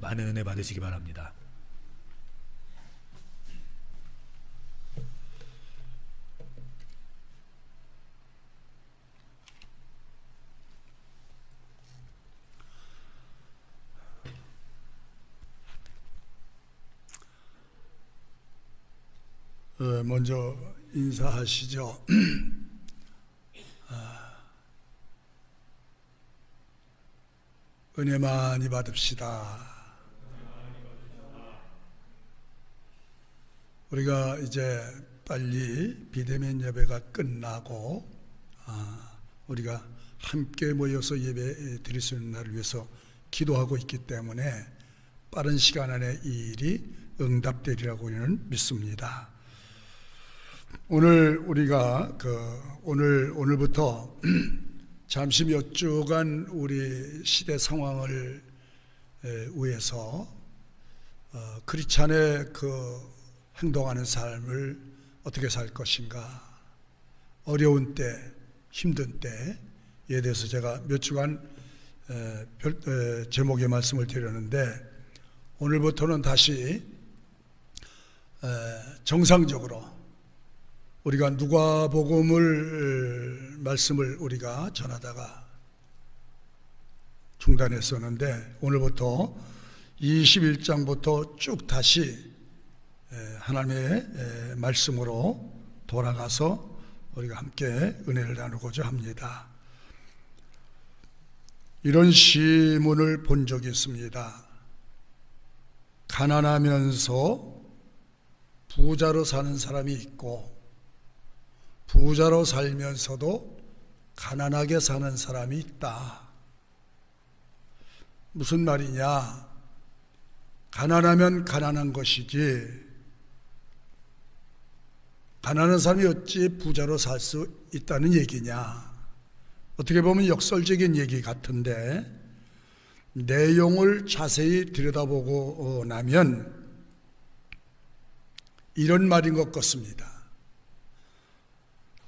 많은 은혜 받으시기 바랍니다. 먼저 인사하시죠. 은혜 많이 받읍시다. 우리가 이제 빨리 비대면 예배가 끝나고 우리가 함께 모여서 예배 드릴 수 있는 날을 위해서 기도하고 있기 때문에 빠른 시간 안에 이 일이 응답되리라고 저는 믿습니다. 오늘 우리가 오늘부터 잠시 몇 주간 우리 시대 상황을 위해서 크리스찬의 행동하는 삶을 어떻게 살 것인가, 어려운 때, 힘든 때에 대해서 제가 몇 주간 제목의 말씀을 드렸는데, 오늘부터는 다시 정상적으로 우리가 누가복음을 말씀을 우리가 전하다가 중단했었는데, 오늘부터 21장부터 쭉 다시 하나님의 말씀으로 돌아가서 우리가 함께 은혜를 나누고자 합니다. 이런 시문을 본 적이 있습니다. 가난하면서 부자로 사는 사람이 있고, 부자로 살면서도 가난하게 사는 사람이 있다. 무슨 말이냐? 가난하면 가난한 것이지, 가난한 사람이 어찌 부자로 살 수 있다는 얘기냐? 어떻게 보면 역설적인 얘기 같은데, 내용을 자세히 들여다보고 나면 이런 말인 것 같습니다.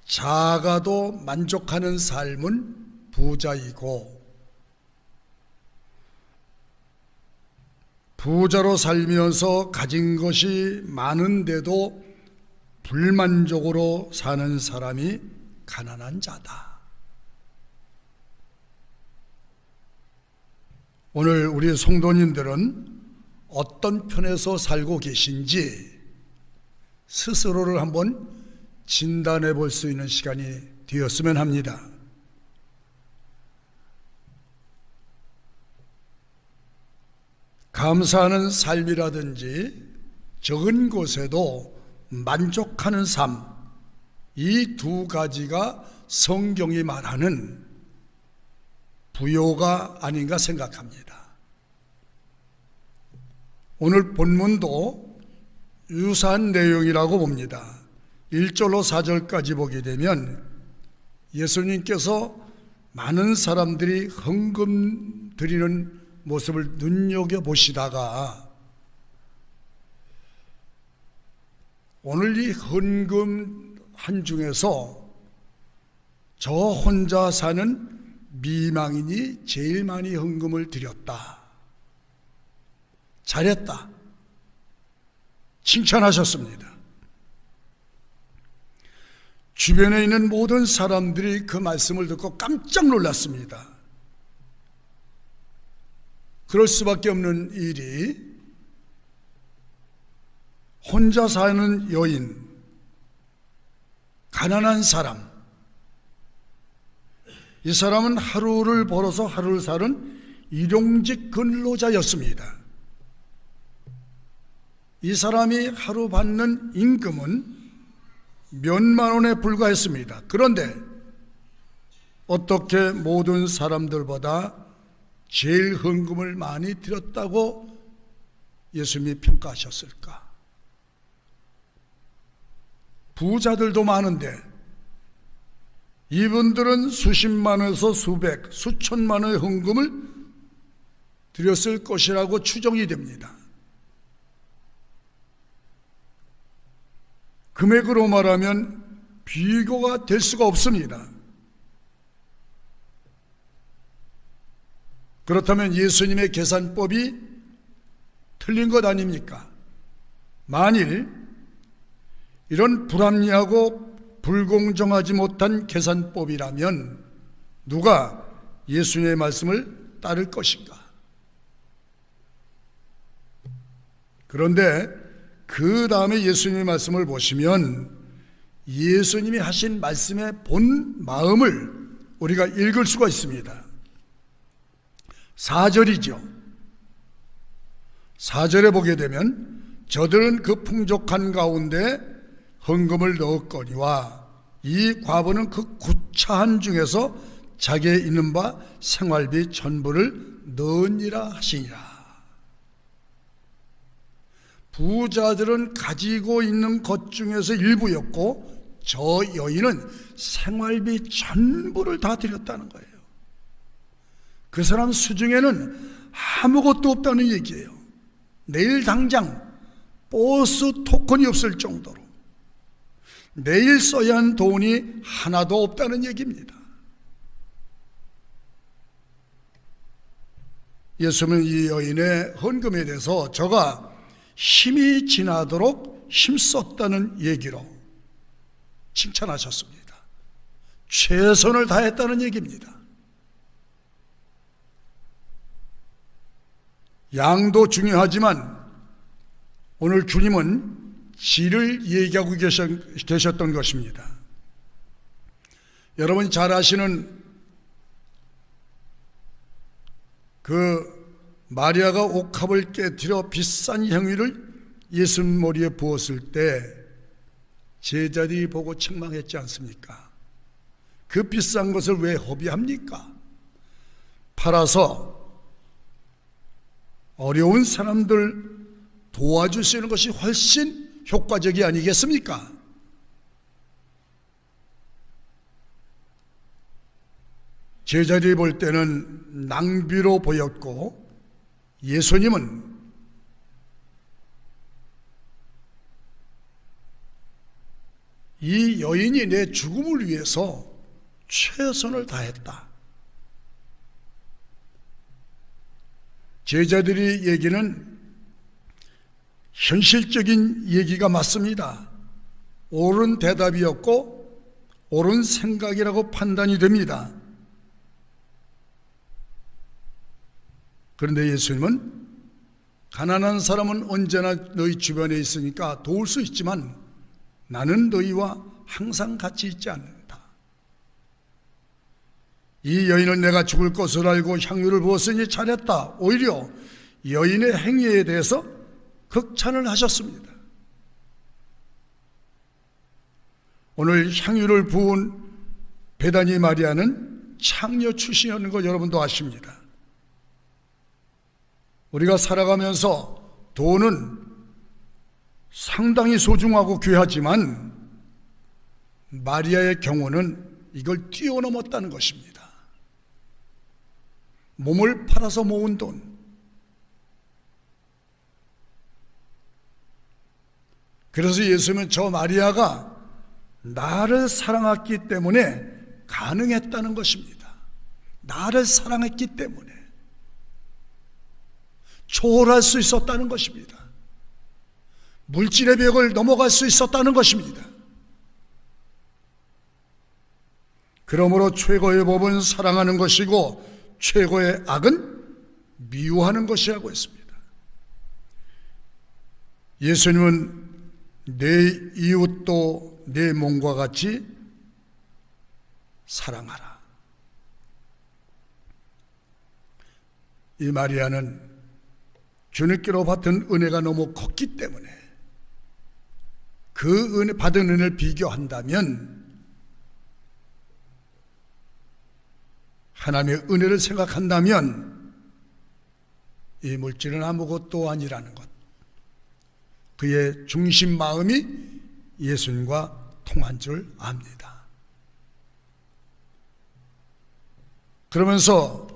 작아도 만족하는 삶은 부자이고, 부자로 살면서 가진 것이 많은데도 불만족으로 사는 사람이 가난한 자다. 오늘 우리 성도님들은 어떤 편에서 살고 계신지 스스로를 한번 진단해 볼 수 있는 시간이 되었으면 합니다. 감사하는 삶이라든지 적은 곳에도 만족하는 삶, 이 두 가지가 성경이 말하는 부요가 아닌가 생각합니다. 오늘 본문도 유사한 내용이라고 봅니다. 1절로 4절까지 보게 되면 예수님께서 많은 사람들이 헌금 드리는 모습을 눈여겨보시다가 오늘 이 헌금 한 중에서 저 혼자 사는 미망인이 제일 많이 헌금을 드렸다. 잘했다. 칭찬하셨습니다. 주변에 있는 모든 사람들이 그 말씀을 듣고 깜짝 놀랐습니다. 그럴 수밖에 없는 일이, 혼자 사는 여인, 가난한 사람, 이 사람은 하루를 벌어서 하루를 사는 일용직 근로자였습니다. 이 사람이 하루 받는 임금은 몇만 원에 불과했습니다. 그런데 어떻게 모든 사람들보다 제일 헌금을 많이 드렸다고 예수님이 평가하셨을까? 부자들도 많은데 이분들은 수십만 원에서 수백, 수천만 원의 헌금을 드렸을 것이라고 추정이 됩니다. 금액으로 말하면 비교가 될 수가 없습니다. 그렇다면 예수님의 계산법이 틀린 것 아닙니까? 만일 이런 불합리하고 불공정하지 못한 계산법이라면 누가 예수님의 말씀을 따를 것인가? 그런데 그 다음에 예수님의 말씀을 보시면 예수님이 하신 말씀의 본 마음을 우리가 읽을 수가 있습니다. 4절이죠. 4절에 보게 되면 저들은 그 풍족한 가운데 헌금을 넣었거니와 이 과부는 그 구차한 중에서 자기의 있는 바 생활비 전부를 넣으니라 하시니라. 부자들은 가지고 있는 것 중에서 일부였고 저 여인은 생활비 전부를 다 드렸다는 거예요. 그 사람 수중에는 아무것도 없다는 얘기예요. 내일 당장 버스 토큰이 없을 정도로 내일 써야 하는 돈이 하나도 없다는 얘기입니다. 예수님은 이 여인의 헌금에 대해서 저가 힘이 지나도록 힘썼다는 얘기로 칭찬하셨습니다. 최선을 다했다는 얘기입니다. 양도 중요하지만 오늘 주님은 질을 얘기하고 계셨던 것입니다. 여러분이 잘 아시는 그 마리아가 옥합을 깨뜨려 비싼 향유를 예수님 머리에 부었을 때 제자들이 보고 책망했지 않습니까? 그 비싼 것을 왜 허비합니까? 팔아서 어려운 사람들 도와줄 수 있는 것이 훨씬 효과적이 아니겠습니까? 제자들이 볼 때는 낭비로 보였고 예수님은 이 여인이 내 죽음을 위해서 최선을 다했다. 제자들이 얘기는 현실적인 얘기가 맞습니다. 옳은 대답이었고 옳은 생각이라고 판단이 됩니다. 그런데 예수님은 가난한 사람은 언제나 너희 주변에 있으니까 도울 수 있지만 나는 너희와 항상 같이 있지 않는다. 이 여인은 내가 죽을 것을 알고 향유를 부었으니 잘했다. 오히려 여인의 행위에 대해서 극찬을 하셨습니다. 오늘 향유를 부은 베다니 마리아는 창녀 출신이었는 거 여러분도 아십니다. 우리가 살아가면서 돈은 상당히 소중하고 귀하지만 마리아의 경우는 이걸 뛰어넘었다는 것입니다. 몸을 팔아서 모은 돈. 그래서 예수님은 저 마리아가 나를 사랑했기 때문에 가능했다는 것입니다. 나를 사랑했기 때문에 초월할 수 있었다는 것입니다. 물질의 벽을 넘어갈 수 있었다는 것입니다. 그러므로 최고의 법은 사랑하는 것이고 최고의 악은 미워하는 것이라고 했습니다. 예수님은 내 이웃도 내 몸과 같이 사랑하라. 이 마리아는 주님께로 받은 은혜가 너무 컸기 때문에 그 은혜, 받은 은혜를 비교한다면 하나님의 은혜를 생각한다면 이 물질은 아무것도 아니라는 것, 그의 중심 마음이 예수님과 통한 줄 압니다. 그러면서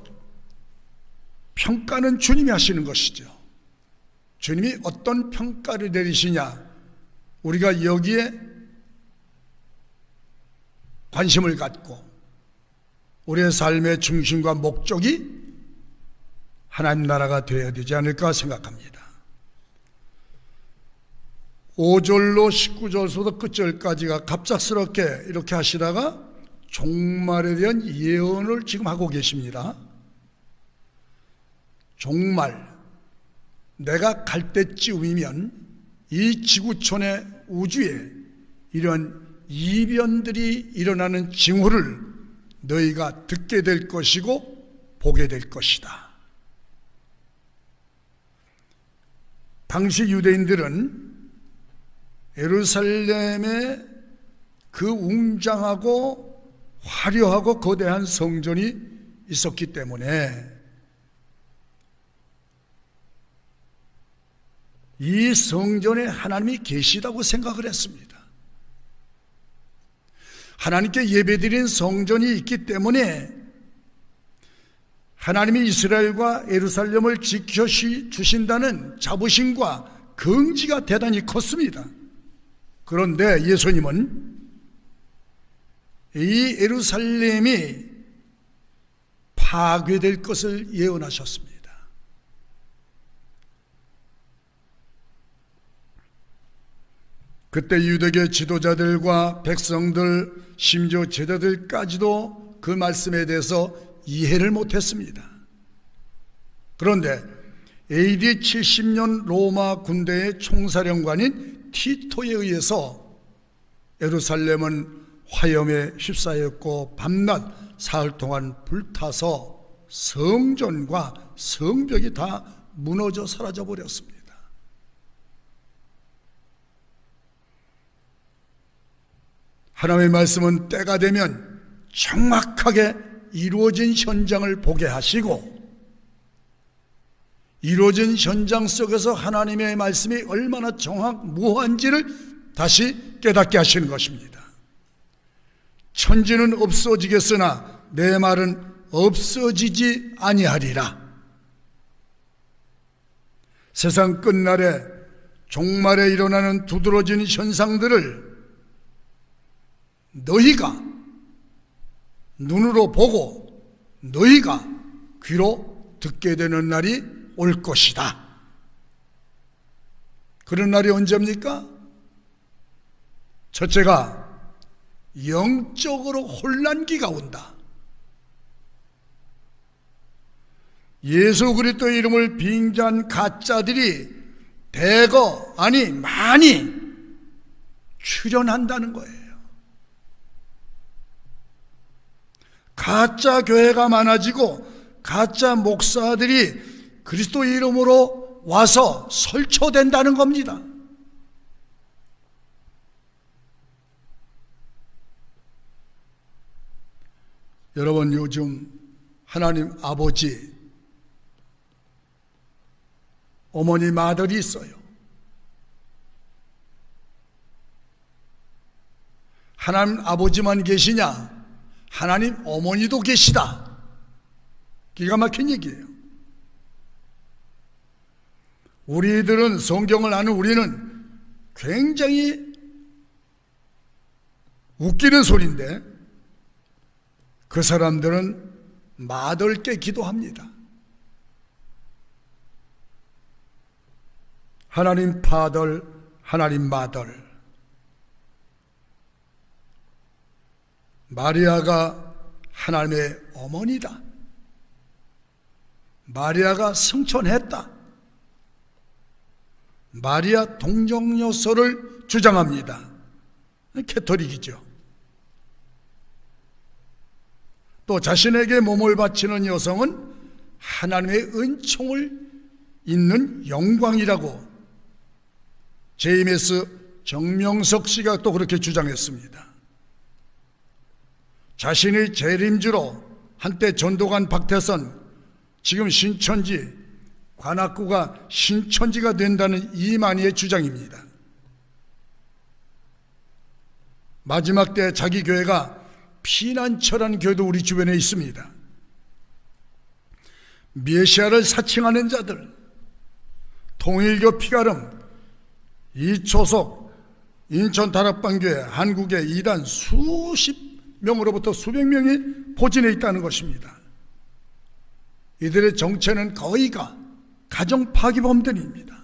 평가는 주님이 하시는 것이죠. 주님이 어떤 평가를 내리시냐, 우리가 여기에 관심을 갖고 우리의 삶의 중심과 목적이 하나님 나라가 되어야 되지 않을까 생각합니다. 5절로 19절부터 끝절까지가 갑작스럽게 이렇게 하시다가 종말에 대한 예언을 지금 하고 계십니다. 종말, 내가 갈 때쯤이면 이 지구촌의 우주에 이런 이변들이 일어나는 징후를 너희가 듣게 될 것이고 보게 될 것이다. 당시 유대인들은 예루살렘에 그 웅장하고 화려하고 거대한 성전이 있었기 때문에 이 성전에 하나님이 계시다고 생각을 했습니다. 하나님께 예배드린 성전이 있기 때문에 하나님이 이스라엘과 예루살렘을 지켜주신다는 자부심과 긍지가 대단히 컸습니다. 그런데 예수님은 이 예루살렘이 파괴될 것을 예언하셨습니다. 그때 유대계 지도자들과 백성들, 심지어 제자들까지도 그 말씀에 대해서 이해를 못했습니다. 그런데 AD 70년 로마 군대의 총사령관인 티토에 의해서 예루살렘은 화염에 휩싸였고 밤낮 사흘 동안 불타서 성전과 성벽이 다 무너져 사라져 버렸습니다. 하나님의 말씀은 때가 되면 정확하게 이루어진 현장을 보게 하시고 이루어진 현장 속에서 하나님의 말씀이 얼마나 정확무한지를 다시 깨닫게 하시는 것입니다. 천지는 없어지겠으나 내 말은 없어지지 아니하리라. 세상 끝날에 종말에 일어나는 두드러진 현상들을 너희가 눈으로 보고 너희가 귀로 듣게 되는 날이 올 것이다. 그런 날이 언제입니까? 첫째가 영적으로 혼란기가 온다. 예수 그리스도의 이름을 빙자한 가짜들이 대거 아니 많이 출현한다는 거예요. 가짜 교회가 많아지고 가짜 목사들이 그리스도의 이름으로 와서 설초된다는 겁니다. 여러분, 요즘 하나님 아버지, 어머니 마들이 있어요. 하나님 아버지만 계시냐? 하나님 어머니도 계시다. 기가 막힌 얘기예요. 우리들은, 성경을 아는 우리는 굉장히 웃기는 소리인데 그 사람들은 마들께 기도합니다. 하나님 파들, 하나님 마들. 마리아가 하나님의 어머니다. 마리아가 승천했다. 마리아 동정요소를 주장합니다. 캐토릭이죠. 또 자신에게 몸을 바치는 여성은 하나님의 은총을 있는 영광이라고 제임스 정명석 씨가 또 그렇게 주장했습니다. 자신의 재림주로 한때 전도관 박태선, 지금 신천지, 관악구가 신천지가 된다는 이만희의 주장입니다. 마지막 때 자기 교회가 피난처라는 교회도 우리 주변에 있습니다. 메시아를 사칭하는 자들, 통일교 피가름, 이초석, 인천 다락방교회, 한국의 이단 수십 명으로부터 수백 명이 포진해 있다는 것입니다. 이들의 정체는 거의가 가정 파기범들입니다.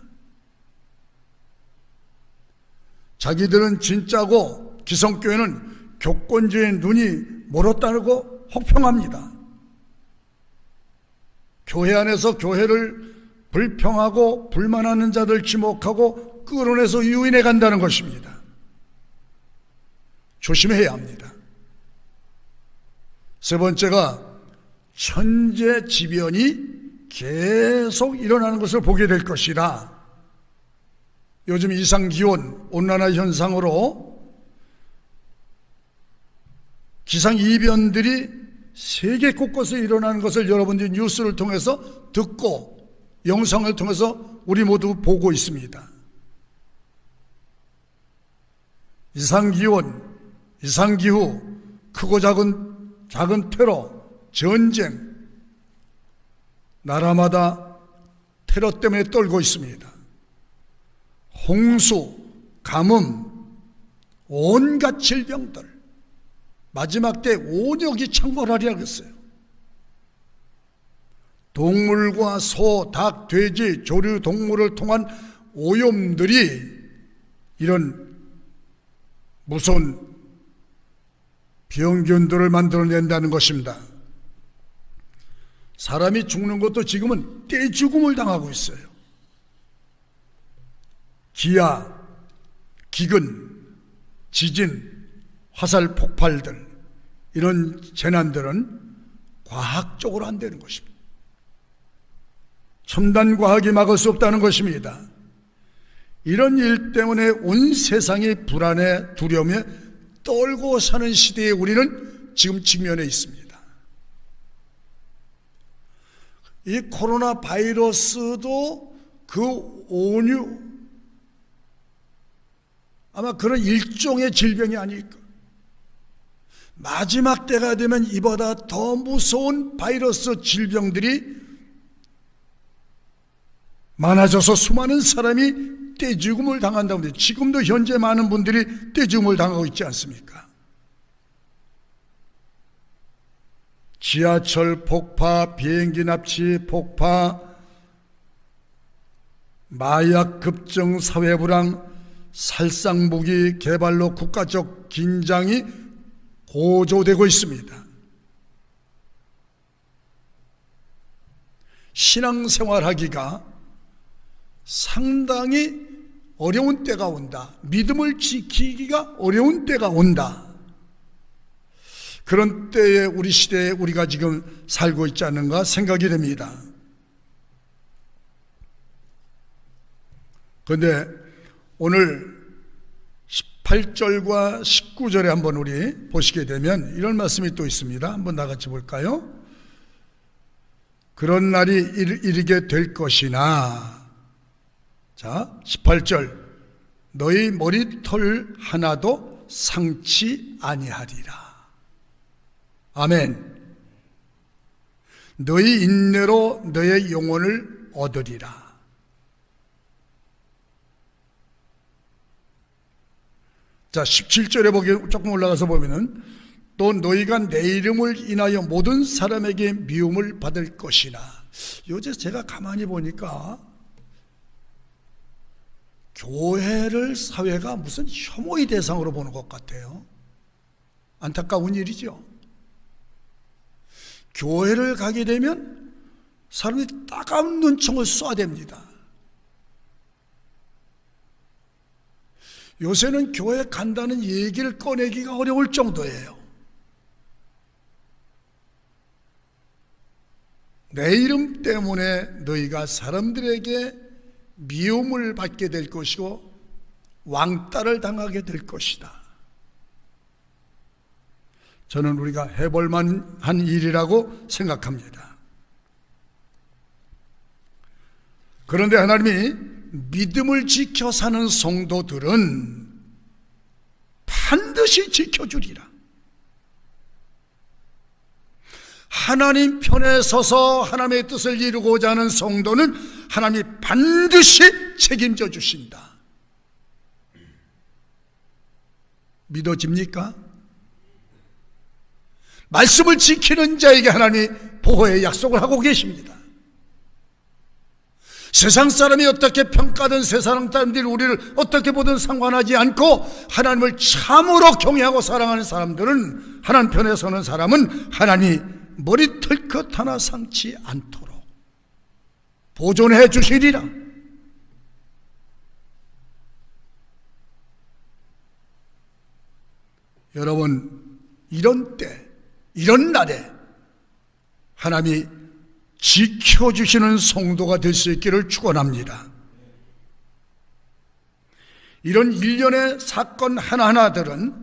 자기들은 진짜고 기성교회는 교권주의 눈이 멀었다고 혹평합니다. 교회 안에서 교회를 불평하고 불만하는 자들 지목하고 끌어내서 유인해 간다는 것입니다. 조심해야 합니다. 세 번째가 천재지변이 계속 일어나는 것을 보게 될 것이다. 요즘 이상기온, 온난화 현상으로 기상이변들이 세계 곳곳에 일어나는 것을 여러분들이 뉴스를 통해서 듣고 영상을 통해서 우리 모두 보고 있습니다. 이상기온, 이상기후, 크고 작은 테러, 전쟁, 나라마다 테러 때문에 떨고 있습니다. 홍수, 가뭄, 온갖 질병들, 마지막 때 온역이 창궐하리라 그랬어요. 동물과 소, 닭, 돼지, 조류, 동물을 통한 오염들이 이런 무서운 병균들을 만들어낸다는 것입니다. 사람이 죽는 것도 지금은 떼죽음을 당하고 있어요. 기아, 기근, 지진, 화살 폭발들, 이런 재난들은 과학적으로 안 되는 것입니다. 첨단 과학이 막을 수 없다는 것입니다. 이런 일 때문에 온 세상이 불안에 두려움에 떨고 사는 시대에 우리는 지금 직면해 있습니다. 이 코로나 바이러스도 그 온유, 아마 그런 일종의 질병이 아닐까. 마지막 때가 되면 이보다 더 무서운 바이러스 질병들이 많아져서 수많은 사람이 떼죽음을 당한다고 해요. 지금도 현재 많은 분들이 떼죽음을 당하고 있지 않습니까? 지하철 폭파, 비행기 납치 폭파, 마약 급증, 사회불안, 살상무기 개발로 국가적 긴장이 고조되고 있습니다. 신앙생활하기가 상당히 어려운 때가 온다. 믿음을 지키기가 어려운 때가 온다. 그런 때에 우리 시대에 우리가 지금 살고 있지 않는가 생각이 됩니다. 그런데 오늘 18절과 19절에 한번 우리 보시게 되면 이런 말씀이 또 있습니다. 한번 나같이 볼까요? 그런 날이 이르게 될 것이나, 자 18절, 너희 머리털 하나도 상치 아니하리라. 아멘. 너희 인내로 너의 영혼을 얻으리라. 자 17절에 보기 조금 올라가서 보면은 또 너희가 내 이름을 인하여 모든 사람에게 미움을 받을 것이나. 요새 제가 가만히 보니까 교회를 사회가 무슨 혐오의 대상으로 보는 것 같아요. 안타까운 일이죠. 교회를 가게 되면 사람들이 따가운 눈총을 쏴댑니다. 요새는 교회 간다는 얘기를 꺼내기가 어려울 정도예요. 내 이름 때문에 너희가 사람들에게 미움을 받게 될 것이고 왕따를 당하게 될 것이다. 저는 우리가 해볼 만한 일이라고 생각합니다. 그런데 하나님이 믿음을 지켜 사는 성도들은 반드시 지켜주리라. 하나님 편에 서서 하나님의 뜻을 이루고자 하는 성도는 하나님이 반드시 책임져 주신다. 믿어집니까? 말씀을 지키는 자에게 하나님이 보호의 약속을 하고 계십니다. 세상 사람이 어떻게 평가든 세상 사람들이 우리를 어떻게 보든 상관하지 않고 하나님을 참으로 경외하고 사랑하는 사람들은, 하나님 편에 서는 사람은 하나님이 머리털끝 하나 상치 않도록 보존해 주시리라. 여러분, 이런 때, 이런 날에 하나님이 지켜주시는 성도가 될 수 있기를 축원합니다. 이런 일련의 사건 하나하나들은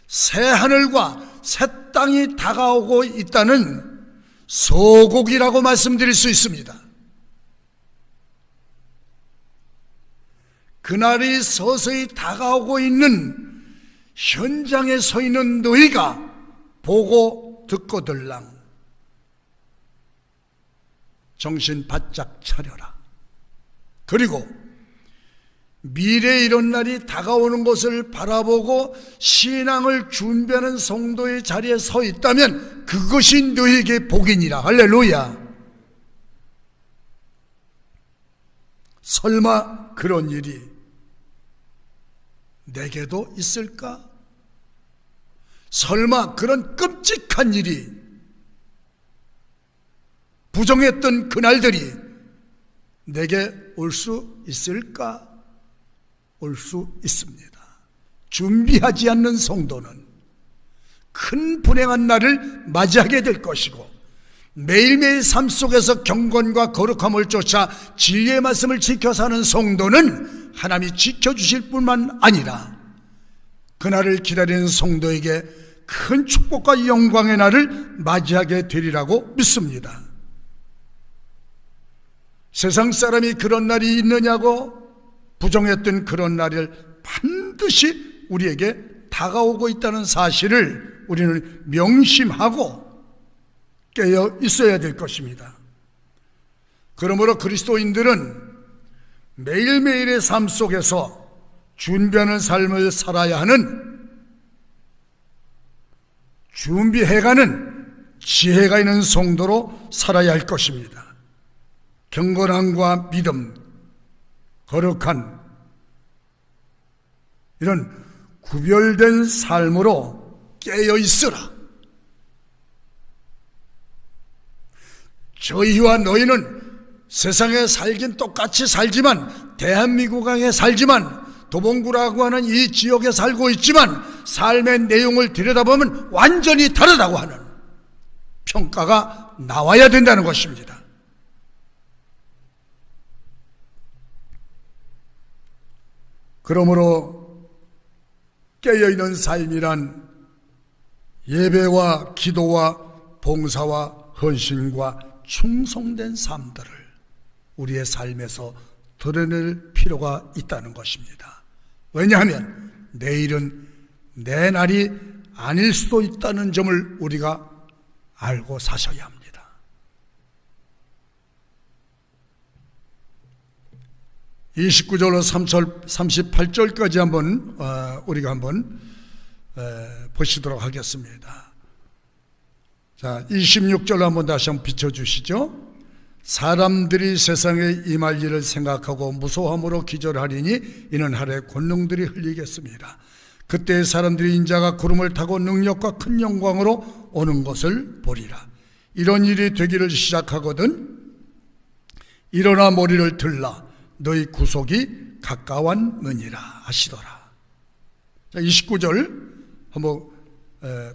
새 하늘과 새 땅이 다가오고 있다는 서곡이라고 말씀드릴 수 있습니다. 그날이 서서히 다가오고 있는 현장에 서 있는 너희가 보고 듣고 들랑 정신 바짝 차려라. 그리고 미래에 이런 날이 다가오는 것을 바라보고 신앙을 준비하는 성도의 자리에 서 있다면 그것이 너희에게 복이니라. 할렐루야. 설마 그런 일이 내게도 있을까? 설마 그런 끔찍한 일이, 부정했던 그날들이 내게 올 수 있을까? 올 수 있습니다. 준비하지 않는 성도는 큰 불행한 날을 맞이하게 될 것이고, 매일매일 삶 속에서 경건과 거룩함을 쫓아 진리의 말씀을 지켜 사는 성도는 하나님이 지켜주실 뿐만 아니라 그날을 기다리는 성도에게 큰 축복과 영광의 날을 맞이하게 되리라고 믿습니다. 세상 사람이 그런 날이 있느냐고 부정했던 그런 날을 반드시 우리에게 다가오고 있다는 사실을 우리는 명심하고 깨어 있어야 될 것입니다. 그러므로 그리스도인들은 매일매일의 삶 속에서 준비하는 삶을 살아야 하는, 준비해가는 지혜가 있는 성도로 살아야 할 것입니다. 경건함과 믿음, 거룩한 이런 구별된 삶으로 깨어 있으라. 저희와 너희는 세상에 살긴 똑같이 살지만, 대한민국에 살지만, 도봉구라고 하는 이 지역에 살고 있지만 삶의 내용을 들여다보면 완전히 다르다고 하는 평가가 나와야 된다는 것입니다. 그러므로 깨어있는 삶이란 예배와 기도와 봉사와 헌신과 충성된 삶들을 우리의 삶에서 드러낼 필요가 있다는 것입니다. 왜냐하면 내일은 내 날이 아닐 수도 있다는 점을 우리가 알고 사셔야 합니다. 29절로 38절까지 한번 우리가 한번 보시도록 하겠습니다. 자, 26절 한번 다시 한번 비춰주시죠. 사람들이 세상에 임할 일을 생각하고 무소함으로 기절하리니 이는 하루에 권능들이 흘리겠습니다. 그때 사람들이 인자가 구름을 타고 능력과 큰 영광으로 오는 것을 보리라. 이런 일이 되기를 시작하거든 일어나 머리를 들라 너희 구속이 가까웠느니라 하시더라. 자, 29절 한번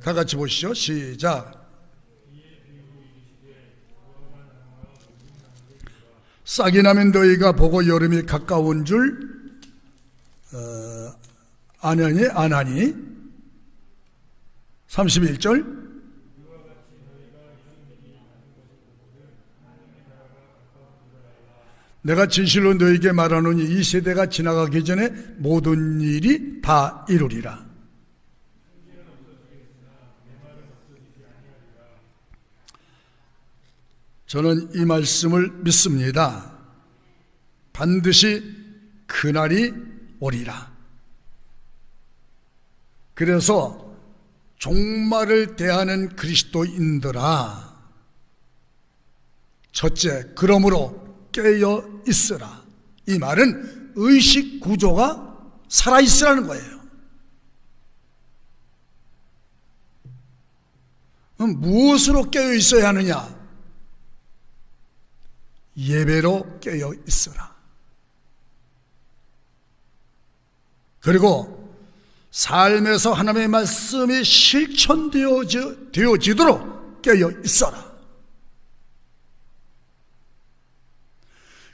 다 같이 보시죠. 시작. 싹이 나면 너희가 보고 여름이 가까운 줄 아느니 아나니. 31절. 내가 진실로 너희에게 말하노니 이 세대가 지나가기 전에 모든 일이 다 이루리라. 저는 이 말씀을 믿습니다. 반드시 그날이 오리라. 그래서 종말을 대하는 그리스도인들아, 첫째, 그러므로 깨어 있으라. 이 말은 의식 구조가 살아있으라는 거예요. 무엇으로 깨어 있어야 하느냐? 예배로 깨어 있으라. 그리고 삶에서 하나님의 말씀이 실천되어지도록 깨어 있어라.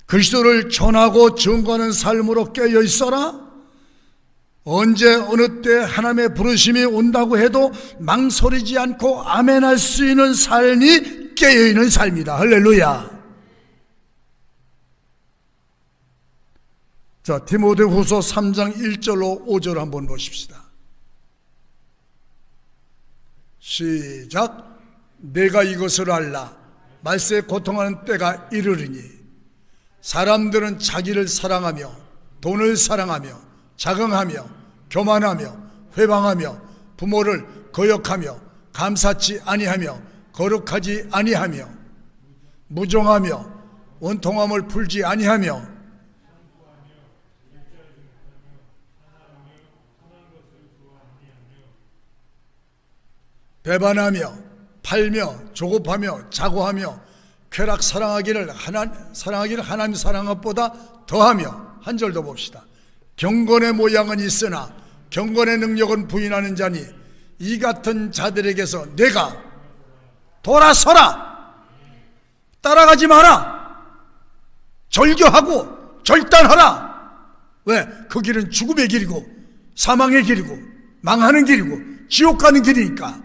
그리스도를 전하고 증거하는 삶으로 깨어 있어라. 언제 어느 때 하나님의 부르심이 온다고 해도 망설이지 않고 아멘할 수 있는 삶이 깨어있는 삶이다. 할렐루야. 자, 디모데후서 3장 1절로 5절 한번 보십시다. 시작. 내가 이것을 알라. 말세에 고통하는 때가 이르리니 사람들은 자기를 사랑하며 돈을 사랑하며 자긍하며 교만하며 회방하며 부모를 거역하며 감사치 아니하며 거룩하지 아니하며 무정하며 원통함을 풀지 아니하며 배반하며 팔며 조급하며 자고하며 쾌락 사랑하기를 하나님 사랑한 것보다 더하며. 한 절 더 봅시다. 경건의 모양은 있으나 경건의 능력은 부인하는 자니 이 같은 자들에게서 내가 돌아서라. 따라가지 마라. 절교하고 절단하라. 왜? 그 길은 죽음의 길이고 사망의 길이고 망하는 길이고 지옥 가는 길이니까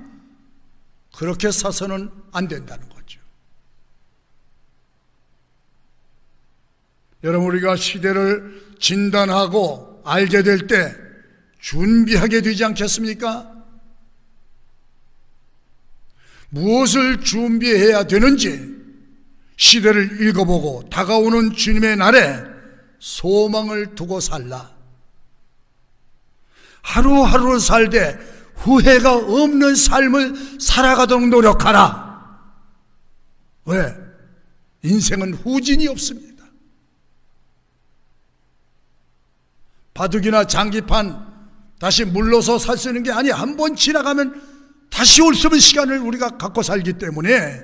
그렇게 사서는 안 된다는 거죠. 여러분, 우리가 시대를 진단하고 알게 될 때 준비하게 되지 않겠습니까? 무엇을 준비해야 되는지 시대를 읽어보고 다가오는 주님의 날에 소망을 두고 살라. 하루하루 살되 후회가 없는 삶을 살아가도록 노력하라. 왜? 인생은 후진이 없습니다. 바둑이나 장기판 다시 물러서 살 수 있는 게 아니야. 한번 지나가면 다시 올 수 없는 시간을 우리가 갖고 살기 때문에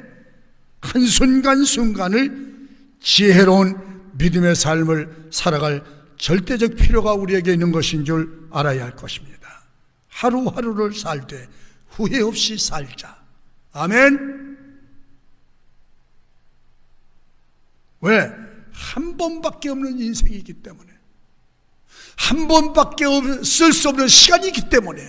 한순간순간을 지혜로운 믿음의 삶을 살아갈 절대적 필요가 우리에게 있는 것인 줄 알아야 할 것입니다. 하루하루를 살 때 후회 없이 살자. 아멘. 왜? 한 번밖에 없는 인생이기 때문에, 한 번밖에 쓸 수 없는 시간이기 때문에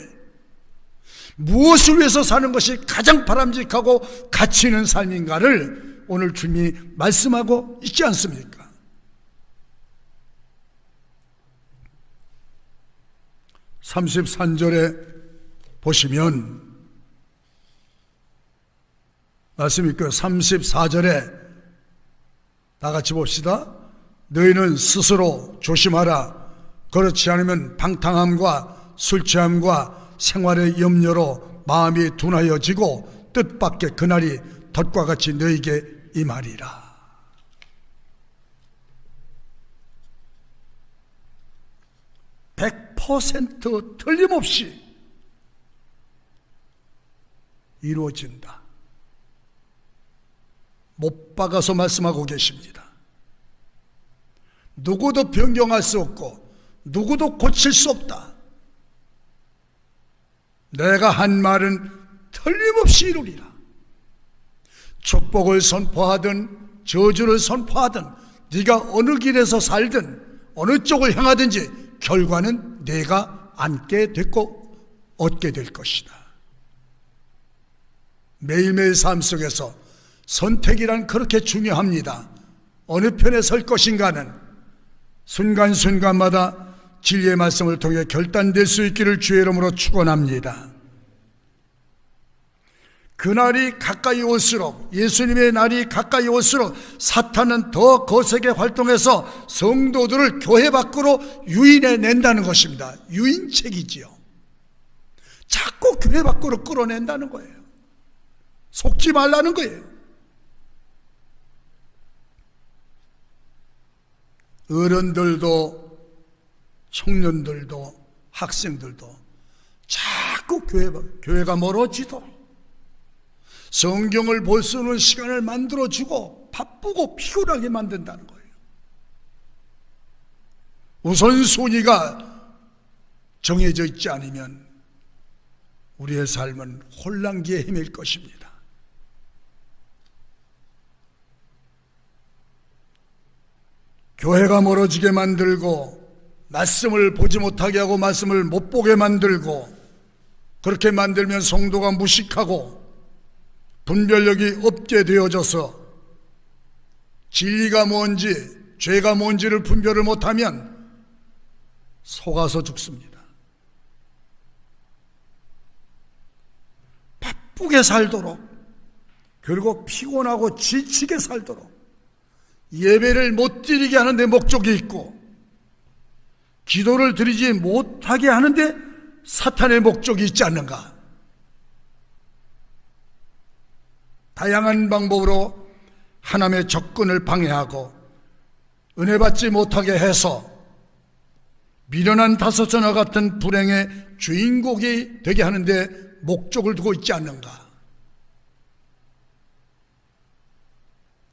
무엇을 위해서 사는 것이 가장 바람직하고 가치 있는 삶인가를 오늘 주님이 말씀하고 있지 않습니까? (33절에) 보시면 말씀이 그 34절에 다 같이 봅시다. 너희는 스스로 조심하라. 그렇지 않으면 방탕함과 술취함과 생활의 염려로 마음이 둔하여지고 뜻밖의 그날이 덫과 같이 너희에게 임하리라. 100% 틀림없이 이루어진다. 못 박아서 말씀하고 계십니다. 누구도 변경할 수 없고 누구도 고칠 수 없다. 내가 한 말은 틀림없이 이루리라. 축복을 선포하든 저주를 선포하든 네가 어느 길에서 살든 어느 쪽을 향하든지 결과는 내가 안게 됐고 얻게 될 것이다. 매일매일 삶 속에서 선택이란 그렇게 중요합니다. 어느 편에 설 것인가는 순간순간마다 진리의 말씀을 통해 결단될 수 있기를 주의 이름으로 축원합니다. 그날이 가까이 올수록, 예수님의 날이 가까이 올수록 사탄은 더 거세게 활동해서 성도들을 교회 밖으로 유인해 낸다는 것입니다. 유인책이지요. 자꾸 교회 밖으로 끌어낸다는 거예요. 속지 말라는 거예요. 어른들도 청년들도 학생들도 자꾸 교회가 멀어지도록 성경을 볼 수 있는 시간을 만들어주고 바쁘고 피곤하게 만든다는 거예요. 우선순위가 정해져 있지 않으면 우리의 삶은 혼란기에 헤맬 것입니다. 교회가 멀어지게 만들고 말씀을 보지 못하게 하고 말씀을 못 보게 만들고 그렇게 만들면 성도가 무식하고 분별력이 없게 되어져서 진리가 뭔지 죄가 뭔지를 분별을 못하면 속아서 죽습니다. 바쁘게 살도록 그리고 피곤하고 지치게 살도록 예배를 못 드리게 하는데 목적이 있고 기도를 드리지 못하게 하는데 사탄의 목적이 있지 않는가? 다양한 방법으로 하나님의 접근을 방해하고 은혜 받지 못하게 해서 미련한 다섯전화 같은 불행의 주인공이 되게 하는데 목적을 두고 있지 않는가?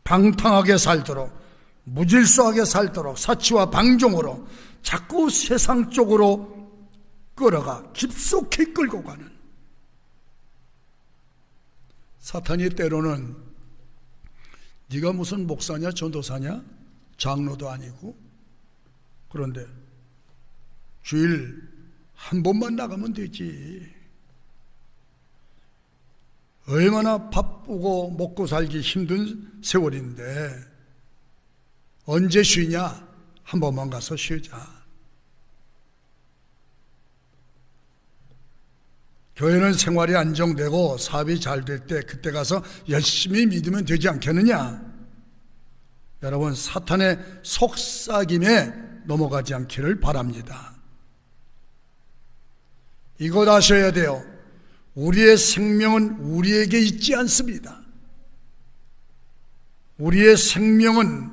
방탕하게 살도록 무질서하게 살도록 사치와 방종으로 자꾸 세상 쪽으로 끌어가 깊숙이 끌고 가는 사탄이 때로는 네가 무슨 목사냐 전도사냐 장로도 아니고 그런데 주일 한 번만 나가면 되지 얼마나 바쁘고 먹고 살기 힘든 세월인데 언제 쉬냐? 한 번만 가서 쉬자. 교회는 생활이 안정되고 사업이 잘 될 때 그때 가서 열심히 믿으면 되지 않겠느냐? 여러분 사탄의 속삭임에 넘어가지 않기를 바랍니다. 이것 아셔야 돼요. 우리의 생명은 우리에게 있지 않습니다. 우리의 생명은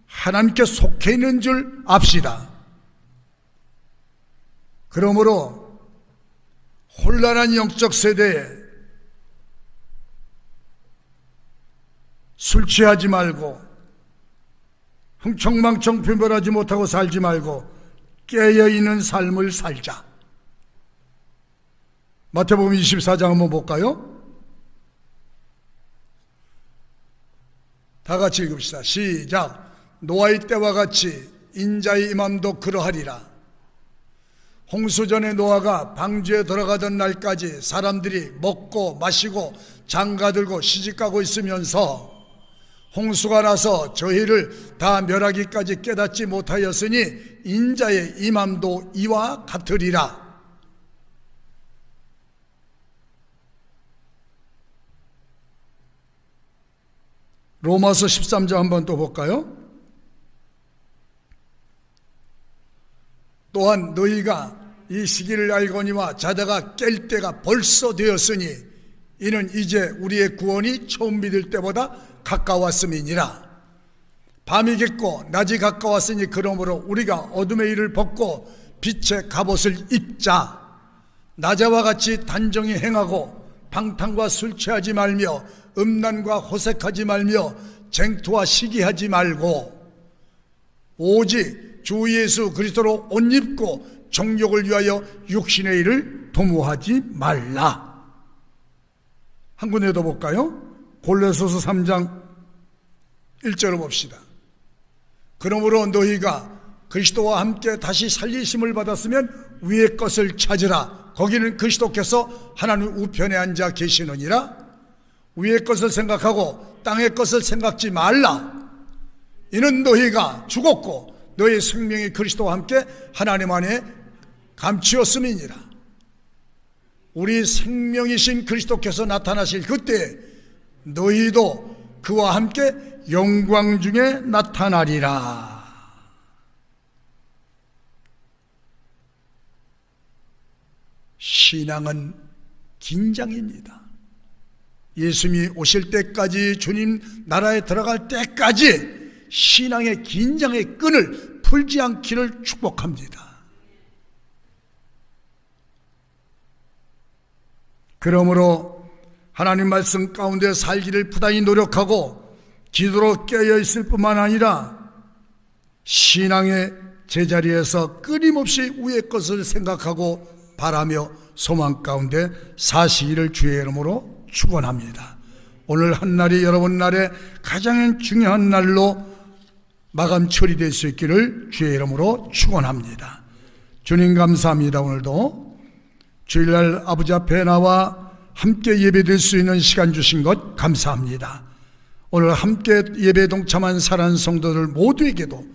하나님께 속해 있는 줄 압시다. 그러므로 혼란한 영적 세대에 술 취하지 말고 흥청망청 분별하지 못하고 살지 말고 깨어있는 삶을 살자. 마태복음 24장 한번 볼까요? 다 같이 읽읍시다. 시작. 노아의 때와 같이 인자의 임함도 그러하리라. 홍수전에 노아가 방주에 들어가던 날까지 사람들이 먹고 마시고 장가들고 시집가고 있으면서 홍수가 나서 저희를 다 멸하기까지 깨닫지 못하였으니 인자의 임함도 이와 같으리라. 로마서 13장 한번 또 볼까요? 또한 너희가 이 시기를 알거니와 자다가 깰 때가 벌써 되었으니 이는 이제 우리의 구원이 처음 믿을 때보다 가까웠음이니라. 밤이 겠고 낮이 가까웠으니 그러므로 우리가 어둠의 일을 벗고 빛의 갑옷을 입자. 낮에와 같이 단정히 행하고 방탕과 술 취하지 말며 음란과 호색하지 말며 쟁투와 시기하지 말고 오직 주 예수 그리스도로 옷 입고 정욕을 위하여 육신의 일을 도모하지 말라. 한 군데 더 볼까요? 골로새서 3장 1절을 봅시다. 그러므로 너희가 그리스도와 함께 다시 살리심을 받았으면 위의 것을 찾으라. 거기는 그리스도께서 하나님 우편에 앉아 계시느니라. 위의 것을 생각하고 땅의 것을 생각지 말라. 이는 너희가 죽었고 너희 생명이 그리스도와 함께 하나님 안에 감추었음이니라. 우리 생명이신 그리스도께서 나타나실 그때 너희도 그와 함께 영광 중에 나타나리라. 신앙은 긴장입니다. 예수님이 오실 때까지, 주님 나라에 들어갈 때까지 신앙의 긴장의 끈을 풀지 않기를 축복합니다. 그러므로 하나님 말씀 가운데 살기를 부단히 노력하고 기도로 깨어 있을 뿐만 아니라 신앙의 제자리에서 끊임없이 위의 것을 생각하고 바라며 소망 가운데 사시기를 주의 이름으로 축원합니다. 오늘 한 날이 여러분 날에 가장 중요한 날로 마감 처리될 수 있기를 주의 이름으로 축원합니다. 주님 감사합니다. 오늘도 주일날 아버지 앞에 나와 함께 예배드릴 수 있는 시간 주신 것 감사합니다. 오늘 함께 예배에 동참한 사랑하는 성도들 모두에게도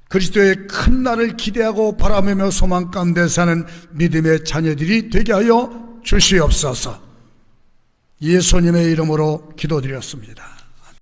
그리스도의 큰 날을 기대하고 바라보며 소망 가운데 사는 믿음의 자녀들이 되게 하여 주시옵소서. 예수님의 이름으로 기도드렸습니다.